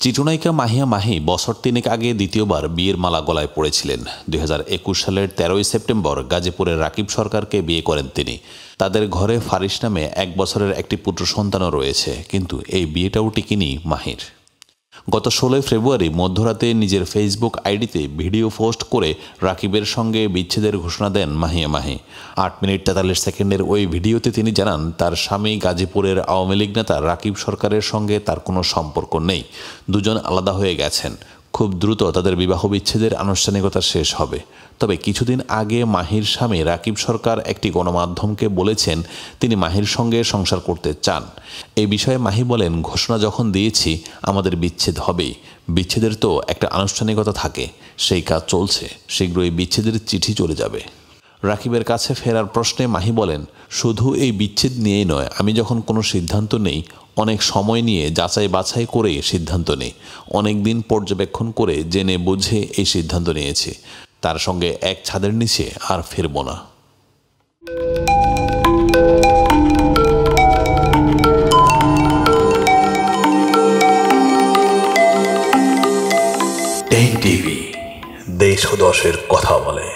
চিত্রনায়িকা মাহিয়া মাহি বছর 3 আগে দ্বিতীয়বার বিয়ের মালা গলায় পড়েছিলেন। 2021 সালের 13 সেপ্টেম্বর গাজীপুরের রাকিব সরকারকে বিয়ে করেন তিনি। তাদের ঘরে ফারিস নামে 1 বছরের একটি পুত্র সন্তানও রয়েছে, কিন্তু এই বিয়েটাও টিকেনি মাহির। গত 16 ফেব্রুয়ারি মধ্যরাতে নিজের ফেসবুক আইডিতে ভিডিও পোস্ট করে রাকিবের সঙ্গে বিচ্ছেদের ঘোষণা দেন মাহিয়া মাহি। 8 মিনিট 43 সেকেন্ডের ওই ভিডিওতে তিনি জানান তার স্বামী গাজীপুরের আওয়ামী লীগ নেতা রাকিব সরকারের সঙ্গে তার কোনো সম্পর্ক নেই, দুজন আলাদা হয়ে গেছেন। খুব দ্রুত তাদের বিবাহ বিচ্ছেদের আনুষ্ঠানিকতা শেষ হবে। তবে কিছুদিন আগে মাহির স্বামী রাকিব সরকার একটি গণমাধ্যমকে বলেছেন তিনি মাহির সঙ্গে সংসার করতে চান। এই বিষয়ে মাহি বলেন, ঘোষণা যখন দিয়েছি আমাদের বিচ্ছেদ হবেই। বিচ্ছেদের তো একটা আনুষ্ঠানিকতা থাকে, সেই কাজ চলছে, শীঘ্রই বিচ্ছেদের চিঠি চলে যাবে। রাকিবের কাছে ফেরার প্রশ্নে মাহি বলেন, শুধু এই বিচ্ছেদ নিয়েই নয়, আমি যখন কোনো সিদ্ধান্ত নেই অনেক সময় নিয়ে যাচাই বাছাই করে সিদ্ধান্ত নেই। অনেক দিন পর্যবেক্ষণ করে জেনে বুঝে এই সিদ্ধান্ত নিয়েছি। তার সঙ্গে এক ছাদের নিচে আর ফিরব না। টেক টিভি, দেশ ও দশের কথা বলে।